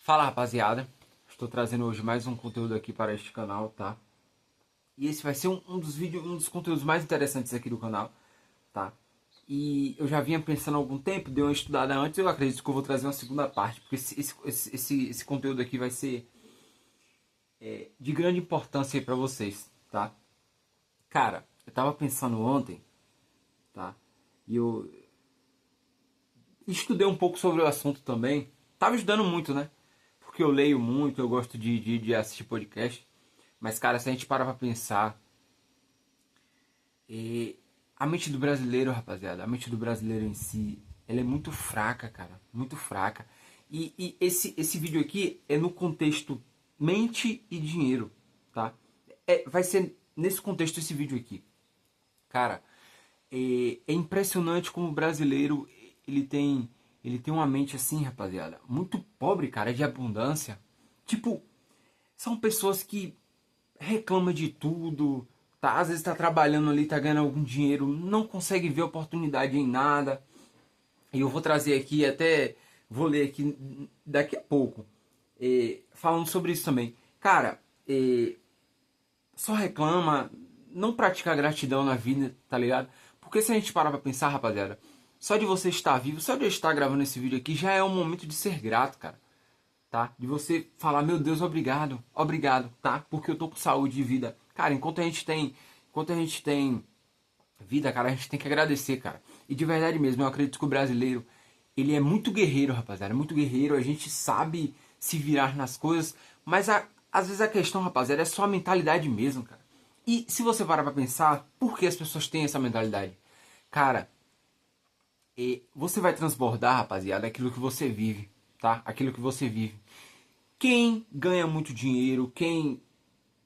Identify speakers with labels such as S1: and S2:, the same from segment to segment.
S1: Fala, rapaziada, estou trazendo hoje mais um conteúdo aqui para este canal, tá? E esse vai ser um dos conteúdos mais interessantes aqui do canal, tá? E eu já vinha pensando há algum tempo, dei uma estudada antes, eu acredito que eu vou trazer uma segunda parte, porque esse conteúdo aqui vai ser de grande importância aí para vocês, tá? Cara, eu tava pensando ontem, tá? E eu estudei um pouco sobre o assunto também, tava estudando muito, né? Porque eu leio muito, eu gosto de assistir podcast. Mas, cara, se a gente parar pra pensar, a mente do brasileiro, rapaziada, a mente do brasileiro em si, ela é muito fraca, cara. Muito fraca. E esse vídeo aqui é no contexto mente e dinheiro, tá? Vai ser nesse contexto esse vídeo aqui. Cara, é impressionante como o brasileiro, ele tem, ele tem uma mente assim, rapaziada, muito pobre, cara, de abundância. Tipo, são pessoas que reclama de tudo, tá? Às vezes tá trabalhando ali, tá ganhando algum dinheiro, não consegue ver oportunidade em nada. E eu vou trazer aqui, até vou ler aqui daqui a pouco, falando sobre isso também. Cara, só reclama, não pratica gratidão na vida, tá ligado? Porque se a gente parar pra pensar, rapaziada, só de você estar vivo, só de eu estar gravando esse vídeo aqui, já é um momento de ser grato, cara, tá? De você falar, meu Deus, obrigado, obrigado, tá? Porque eu tô com saúde e vida. Cara, enquanto a gente tem vida, cara, a gente tem que agradecer, cara. E de verdade mesmo, eu acredito que o brasileiro, ele é muito guerreiro, rapaziada, é muito guerreiro, a gente sabe se virar nas coisas, mas às vezes a questão, rapaziada, é só a mentalidade mesmo, cara. E se você parar pra pensar, por que as pessoas têm essa mentalidade? Cara, você vai transbordar, rapaziada, aquilo que você vive, tá? Aquilo que você vive. Quem ganha muito dinheiro, quem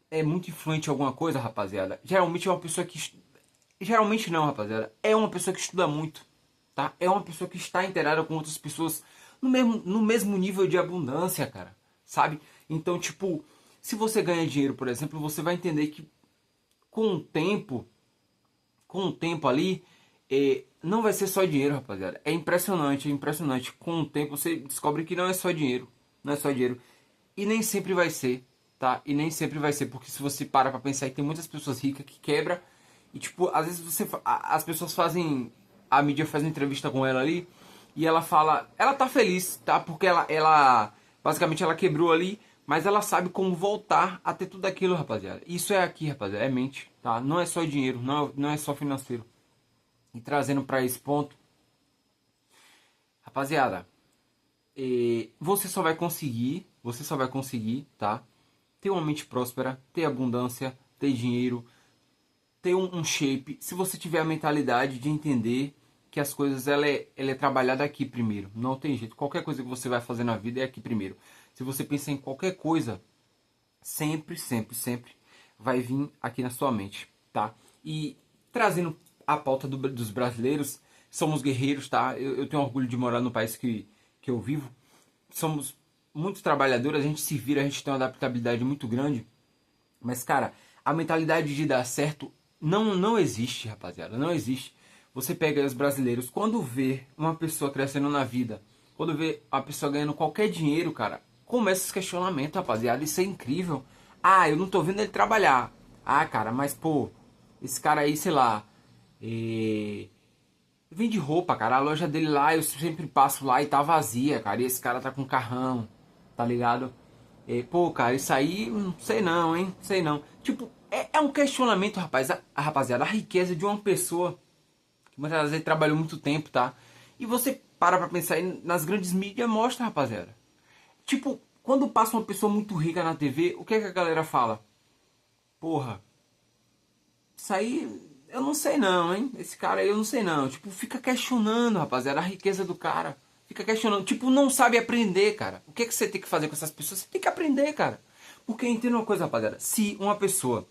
S1: é muito influente em alguma coisa, rapaziada, geralmente é uma pessoa que... Geralmente não, rapaziada. É uma pessoa que estuda muito, tá? É uma pessoa que está inteirada com outras pessoas no mesmo nível de abundância, cara. Sabe? Então, tipo, se você ganha dinheiro, por exemplo, você vai entender que com o tempo, com o tempo ali, não vai ser só dinheiro, rapaziada. É impressionante, é impressionante. Com o tempo você descobre que não é só dinheiro. Não é só dinheiro. E nem sempre vai ser, tá? E nem sempre vai ser, porque se você para pra pensar que tem muitas pessoas ricas que quebra e tipo, às vezes as pessoas fazem, a mídia faz uma entrevista com ela ali e ela fala, ela tá feliz, tá? Porque ela basicamente ela quebrou ali, mas ela sabe como voltar a ter tudo aquilo, rapaziada. Isso é aqui, rapaziada, é mente, tá? Não é só dinheiro, não é só financeiro. E trazendo pra esse ponto, rapaziada, você só vai conseguir, tá? Ter uma mente próspera, ter abundância, ter dinheiro, ter um shape. Se você tiver a mentalidade de entender que as coisas ela é trabalhada aqui primeiro. Não tem jeito. Qualquer coisa que você vai fazer na vida é aqui primeiro. Se você pensa em qualquer coisa, sempre, sempre, sempre vai vir aqui na sua mente, tá? E trazendo a pauta dos brasileiros, somos guerreiros, tá? Eu tenho orgulho de morar no país que eu vivo. Somos muito trabalhadores, a gente se vira, a gente tem uma adaptabilidade muito grande. Mas, cara, a mentalidade de dar certo não existe, rapaziada. Não existe. Você pega os brasileiros, quando vê uma pessoa crescendo na vida, quando vê a pessoa ganhando qualquer dinheiro, cara, começa esse questionamento, rapaziada. Isso é incrível. Ah, eu não tô vendo ele trabalhar. Ah, cara, mas pô, esse cara aí, sei lá, vende roupa, cara. A loja dele lá, eu sempre passo lá e tá vazia, cara. E esse cara tá com carrão, tá ligado? Pô, cara, isso aí, não sei não, hein? Sei não. Tipo, é um questionamento, rapaz, rapaziada, a riqueza de uma pessoa que muitas vezes trabalhou muito tempo, tá? E você para pra pensar aí nas grandes mídias, mostra, rapaziada. Tipo, quando passa uma pessoa muito rica na TV, o que é que a galera fala? Porra, isso aí eu não sei não, hein? Esse cara aí eu não sei não. Tipo, fica questionando, rapaziada, a riqueza do cara. Fica questionando. Tipo, não sabe aprender, cara. O que é que você tem que fazer com essas pessoas? Você tem que aprender, cara. Porque entenda uma coisa, rapaziada. Se uma pessoa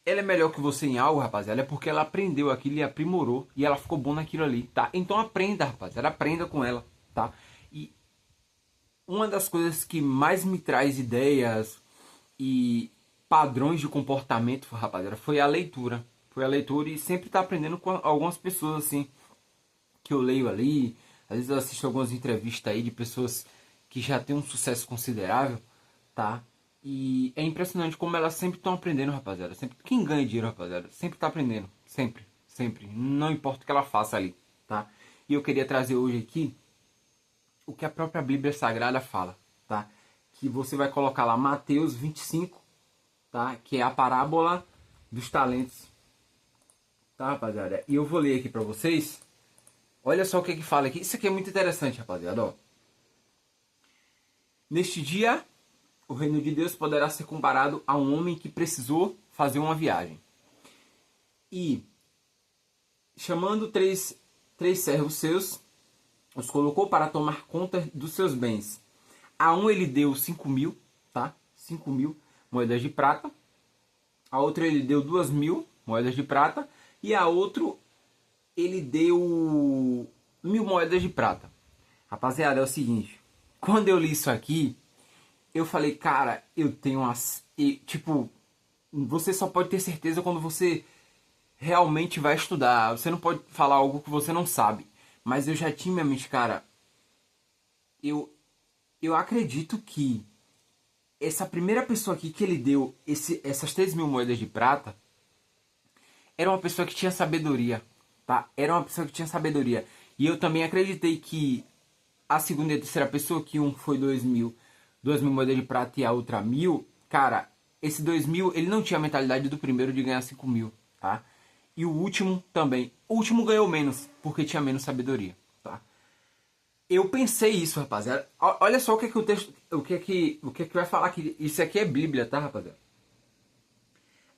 S1: ela é melhor que você em algo, rapaziada, é porque ela aprendeu aquilo e aprimorou. E ela ficou bom naquilo ali, tá? Então aprenda, rapaziada. Aprenda com ela, tá? E uma das coisas que mais me traz ideias e padrões de comportamento, rapaziada, foi a leitura. Foi a leitura e sempre tá aprendendo com algumas pessoas assim que eu leio ali. Às vezes eu assisto algumas entrevistas aí de pessoas que já tem um sucesso considerável, tá? E é impressionante como elas sempre estão aprendendo, rapaziada. Sempre, quem ganha dinheiro, rapaziada, sempre tá aprendendo. Sempre, sempre. Não importa o que ela faça ali, tá? E eu queria trazer hoje aqui o que a própria Bíblia Sagrada fala, tá? Que você vai colocar lá Mateus 25, tá? Que é a parábola dos talentos, tá, rapaziada? E eu vou ler aqui pra vocês. Olha só o que fala aqui. Isso aqui é muito interessante, rapaziada, ó. Neste dia, o reino de Deus poderá ser comparado a um homem que precisou fazer uma viagem. E, chamando três servos seus, os colocou para tomar conta dos seus bens. A um ele deu 5.000, tá? 5.000 moedas de prata. A outro ele deu 2.000 moedas de prata. E a outro ele deu 1.000 moedas de prata. Rapaziada, é o seguinte. Quando eu li isso aqui, eu falei, cara, eu tenho umas... Tipo, você só pode ter certeza quando você realmente vai estudar. Você não pode falar algo que você não sabe. Mas eu já tinha minha mente, cara. Eu acredito que essa primeira pessoa aqui que ele deu essas 3.000 moedas de prata era uma pessoa que tinha sabedoria, tá? Era uma pessoa que tinha sabedoria. E eu também acreditei que a segunda e a terceira pessoa, que um foi 2.000 moedas de prata e a outra 1.000, cara, esse 2.000, ele não tinha a mentalidade do primeiro de ganhar 5.000, tá? E o último também. O último ganhou menos, porque tinha menos sabedoria, tá? Eu pensei isso, rapaziada. Olha só o que é que o texto, o que é que vai falar aqui. Isso aqui é Bíblia, tá, rapaziada?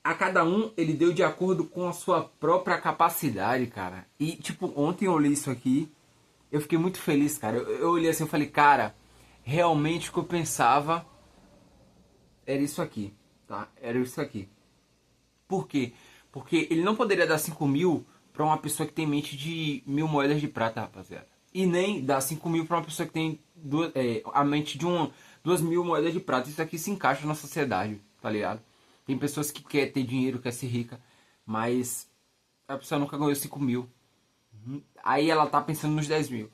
S1: A cada um ele deu de acordo com a sua própria capacidade, cara. E, tipo, ontem eu li isso aqui, eu fiquei muito feliz, cara. Eu olhei assim, eu falei, cara, realmente o que eu pensava era isso aqui, tá? Era isso aqui. Por quê? Porque ele não poderia dar 5.000 para uma pessoa que tem mente de 1.000 moedas de prata, rapaziada. E nem dar 5.000 para uma pessoa que tem a mente de 2.000 moedas de prata. Isso aqui se encaixa na sociedade, tá ligado? Tem pessoas que querem ter dinheiro, quer ser rica, mas a pessoa nunca ganhou 5.000. Aí ela tá pensando nos 10.000.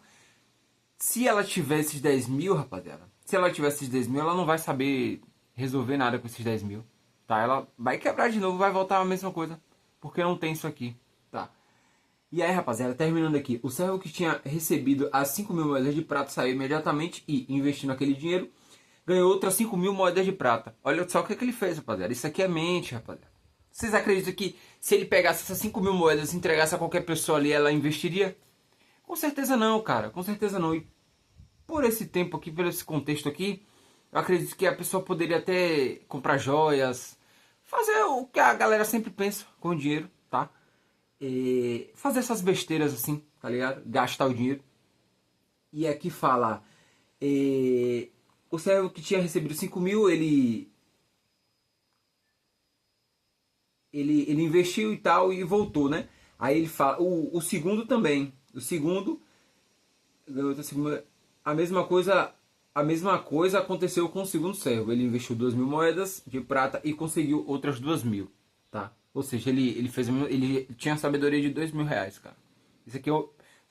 S1: Se ela tiver esses 10.000, rapaziada, se ela tiver esses 10.000, ela não vai saber resolver nada com esses 10.000. Tá? Ela vai quebrar de novo, vai voltar a mesma coisa. Porque não tem isso aqui, tá? E aí, rapaziada, terminando aqui. O servo que tinha recebido as 5.000 moedas de prata saiu imediatamente e, investindo aquele dinheiro, ganhou outras 5.000 moedas de prata. Olha só o que ele fez, rapaziada. Isso aqui é mente, rapaziada. Vocês acreditam que se ele pegasse essas 5.000 moedas e entregasse a qualquer pessoa ali, ela investiria? Com certeza não, cara. Com certeza não. E por esse tempo aqui, por esse contexto aqui, eu acredito que a pessoa poderia até comprar joias, fazer o que a galera sempre pensa com o dinheiro, tá? E fazer essas besteiras assim, tá ligado? Gastar o dinheiro. E aqui fala, o servo que tinha recebido 5.000, ele investiu e tal e voltou, né? Aí ele fala, o segundo também, o segundo ganhou a mesma coisa aconteceu com o segundo servo. Ele investiu 2.000 moedas de prata e conseguiu outras 2.000, tá? Ou seja, ele tinha sabedoria de 2.000 reais, cara. Isso aqui se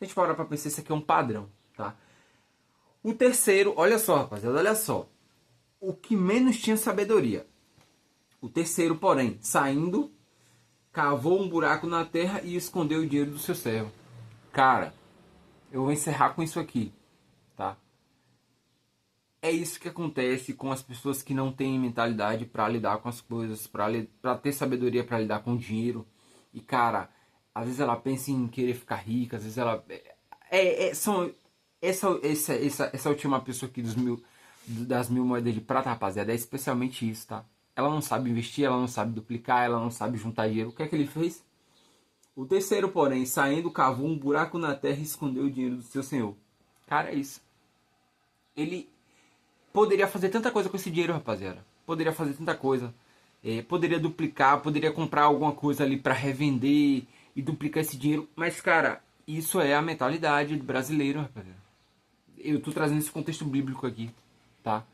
S1: a gente parar pra pensar, isso aqui é um padrão, tá? O terceiro, olha só, rapaziada, olha só. O que menos tinha sabedoria. O terceiro, porém, saindo, cavou um buraco na terra e escondeu o dinheiro do seu servo. Cara, eu vou encerrar com isso aqui, tá? É isso que acontece com as pessoas que não têm mentalidade para lidar com as coisas, para ter sabedoria para lidar com o dinheiro. E cara, às vezes ela pensa em querer ficar rica, às vezes ela essa última pessoa aqui das 1.000 moedas de prata, rapaziada, é especialmente isso, tá? Ela não sabe investir, ela não sabe duplicar, ela não sabe juntar dinheiro. O que é que ele fez? O terceiro, porém, saindo, cavou um buraco na terra e escondeu o dinheiro do seu senhor. Cara, é isso. Ele poderia fazer tanta coisa com esse dinheiro, rapaziada. Poderia fazer tanta coisa. Poderia duplicar, poderia comprar alguma coisa ali para revender e duplicar esse dinheiro. Mas, cara, isso é a mentalidade do brasileiro, rapaziada. Eu tô trazendo esse contexto bíblico aqui, tá?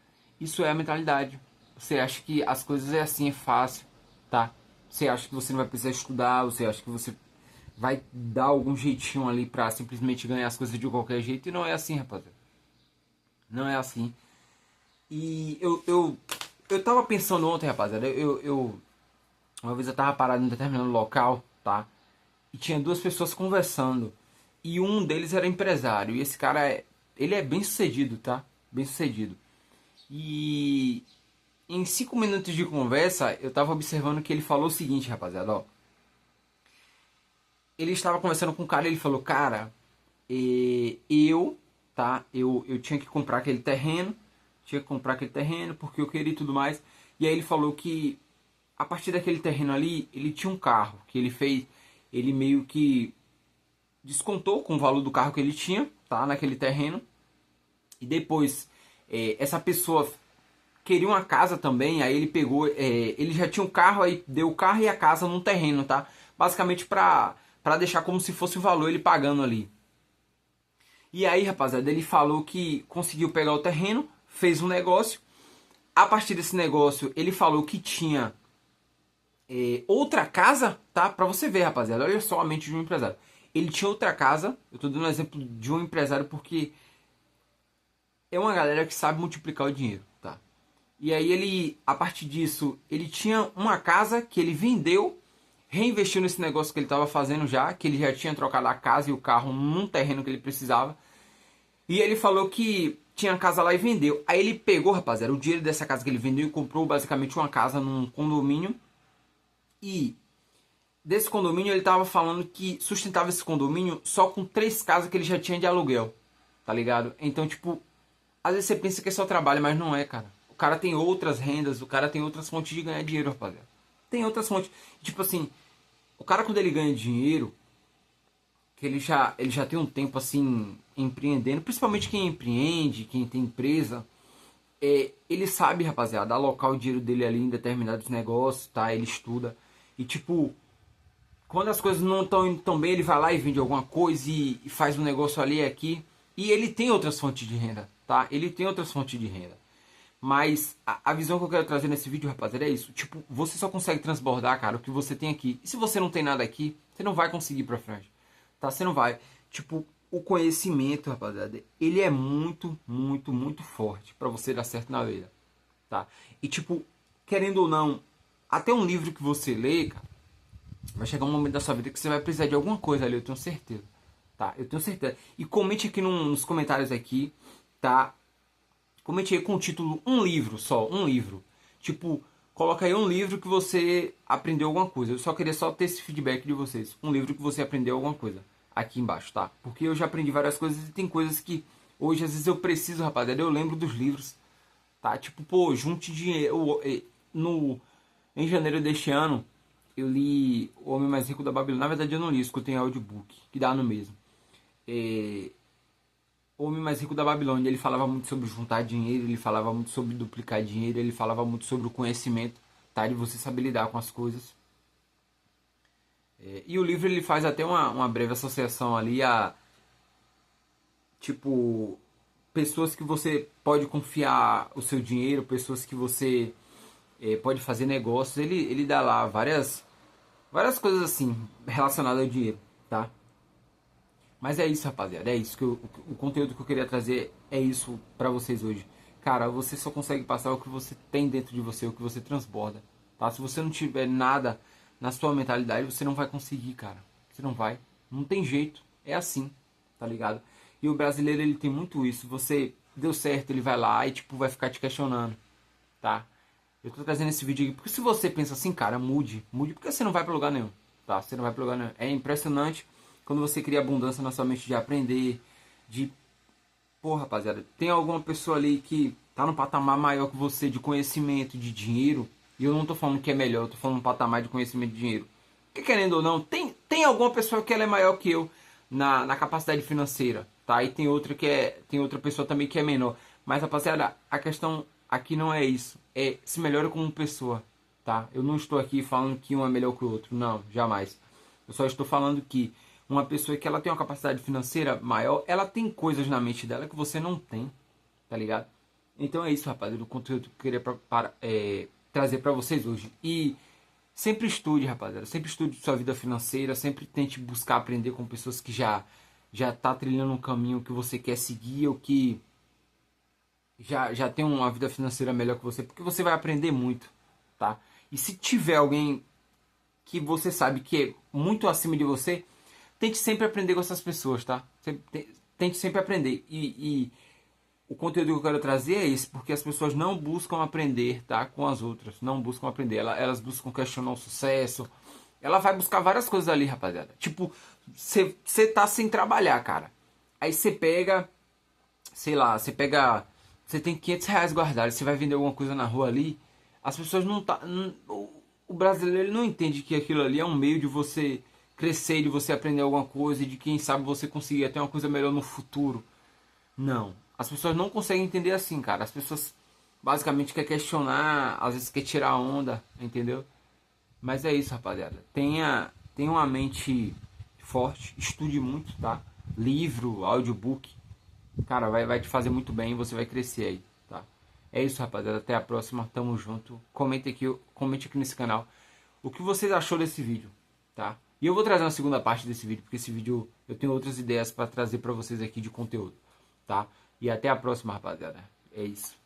S1: Isso é a mentalidade. Você acha que as coisas é assim, é fácil, tá? Você acha que você não vai precisar estudar, você acha que você vai dar algum jeitinho ali pra simplesmente ganhar as coisas de qualquer jeito. E não é assim, rapaziada. Não é assim. E eu tava pensando ontem, rapaziada, uma vez eu tava parado em um determinado local, tá? E tinha duas pessoas conversando. E um deles era empresário. E esse cara, ele é bem sucedido, tá? Bem sucedido. E em 5 minutos de conversa, eu tava observando que ele falou o seguinte, rapaziada, ó. Ele estava conversando com o cara e ele falou, cara, tá? Eu tinha que comprar aquele terreno. Tinha que comprar aquele terreno porque eu queria e tudo mais. E aí ele falou que a partir daquele terreno ali, ele tinha um carro que ele fez, ele meio que descontou com o valor do carro que ele tinha, tá, naquele terreno. E depois essa pessoa queria uma casa também, aí ele pegou, ele já tinha um carro, aí deu o carro e a casa num terreno, tá? Basicamente pra deixar como se fosse o valor ele pagando ali. E aí, rapaziada, ele falou que conseguiu pegar o terreno, fez um negócio. A partir desse negócio, ele falou que tinha outra casa, tá? Pra você ver, rapaziada, olha só a mente de um empresário. Ele tinha outra casa, eu tô dando um exemplo de um empresário porque é uma galera que sabe multiplicar o dinheiro, tá? E aí ele, a partir disso, ele tinha uma casa que ele vendeu, reinvestiu nesse negócio que ele estava fazendo já, que ele já tinha trocado a casa e o carro num terreno que ele precisava. E ele falou que tinha casa lá e vendeu. Aí ele pegou, rapaziada, o dinheiro dessa casa que ele vendeu e comprou basicamente uma casa num condomínio. E desse condomínio ele tava falando que sustentava esse condomínio só com 3 casas que ele já tinha de aluguel, tá ligado? Então, tipo, às vezes você pensa que é só trabalho, mas não é, cara. O cara tem outras rendas, o cara tem outras fontes de ganhar dinheiro, rapaziada. Tem outras fontes. Tipo assim, o cara quando ele ganha dinheiro, que ele já tem um tempo assim empreendendo, principalmente quem empreende, quem tem empresa, ele sabe, rapaziada, alocar o dinheiro dele ali em determinados negócios, tá? Ele estuda. E tipo, quando as coisas não estão indo tão bem, ele vai lá e vende alguma coisa e faz um negócio ali e aqui. E ele tem outras fontes de renda, tá? Ele tem outras fontes de renda. Mas a visão que eu quero trazer nesse vídeo, rapaziada, é isso. Tipo, você só consegue transbordar, cara, o que você tem aqui. E se você não tem nada aqui, você não vai conseguir ir pra frente. Tá? Você não vai. Tipo, o conhecimento, rapaziada, ele é muito, muito, muito forte pra você dar certo na vida. Tá? E tipo, querendo ou não, até um livro que você lê, cara, vai chegar um momento da sua vida que você vai precisar de alguma coisa ali, eu tenho certeza. Tá? Eu tenho certeza. E comente aqui nos comentários aqui, tá? Comente aí com o título um livro só, um livro. Tipo, coloca aí um livro que você aprendeu alguma coisa. Eu só queria só ter esse feedback de vocês. Um livro que você aprendeu alguma coisa. Aqui embaixo, tá? Porque eu já aprendi várias coisas e tem coisas que hoje às vezes eu preciso, rapaziada. Eu lembro dos livros, tá? Tipo, pô, junte dinheiro. No, em janeiro deste ano, eu li O Homem Mais Rico da Babilônia. Na verdade, eu não li, escutei em audiobook, que dá no mesmo. O Homem Mais Rico da Babilônia, ele falava muito sobre juntar dinheiro, ele falava muito sobre duplicar dinheiro, ele falava muito sobre o conhecimento, tá? De você saber lidar com as coisas. E o livro ele faz até uma breve associação ali a, tipo, pessoas que você pode confiar o seu dinheiro, pessoas que você pode fazer negócios. Ele dá lá várias coisas assim relacionadas ao dinheiro, tá? Mas é isso, rapaziada. É isso que o conteúdo que eu queria trazer é isso pra vocês hoje. Cara, você só consegue passar o que você tem dentro de você, o que você transborda, tá? Se você não tiver nada na sua mentalidade, você não vai conseguir, cara. Você não vai. Não tem jeito. É assim, tá ligado? E o brasileiro, ele tem muito isso. Você deu certo, ele vai lá e, tipo, vai ficar te questionando, tá? Eu tô trazendo esse vídeo aqui porque se você pensa assim, cara, mude. Mude porque você não vai pra lugar nenhum, tá? Você não vai pra lugar nenhum. É impressionante quando você cria abundância na sua mente de aprender, de... Pô, rapaziada, tem alguma pessoa ali que tá num patamar maior que você de conhecimento, de dinheiro, e eu não tô falando que é melhor, eu tô falando um patamar de conhecimento de dinheiro. Porque querendo ou não, tem alguma pessoa que ela é maior que eu na capacidade financeira, tá? E tem outra pessoa também que é menor. Mas, rapaziada, a questão aqui não é isso. É se melhora como pessoa, tá? Eu não estou aqui falando que um é melhor que o outro. Não, jamais. Eu só estou falando que uma pessoa que ela tem uma capacidade financeira maior, ela tem coisas na mente dela que você não tem, tá ligado? Então é isso, rapaziada, o conteúdo que eu queria trazer pra vocês hoje. E sempre estude, rapaziada. Sempre estude sua vida financeira. Sempre tente buscar aprender com pessoas que já tá trilhando um caminho que você quer seguir ou que já tem uma vida financeira melhor que você, porque você vai aprender muito, tá? E se tiver alguém que você sabe que é muito acima de você, tente sempre aprender com essas pessoas, tá? Tente sempre aprender. E o conteúdo que eu quero trazer é esse, porque as pessoas não buscam aprender, tá? Com as outras, não buscam aprender. Elas buscam o sucesso. Ela vai buscar várias coisas ali, rapaziada. Tipo, você tá sem trabalhar, cara. Aí você pega, sei lá, você tem R$ 500 guardados, você vai vender alguma coisa na rua ali, as pessoas não tá, o brasileiro ele não entende que aquilo ali é um meio de você crescer, de você aprender alguma coisa e de quem sabe você conseguir até uma coisa melhor no futuro. Não. As pessoas não conseguem entender assim, cara. As pessoas basicamente quer questionar, às vezes quer tirar onda, entendeu? Mas é isso, rapaziada. Tenha uma mente forte, estude muito, tá? Livro, audiobook. Cara, vai te fazer muito bem e você vai crescer aí, tá? É isso, rapaziada. Até a próxima. Tamo junto. Comente aqui nesse canal o que vocês achou desse vídeo, tá? E eu vou trazer uma segunda parte desse vídeo, porque esse vídeo eu tenho outras ideias para trazer para vocês aqui de conteúdo, tá? E até a próxima, rapaziada. É isso.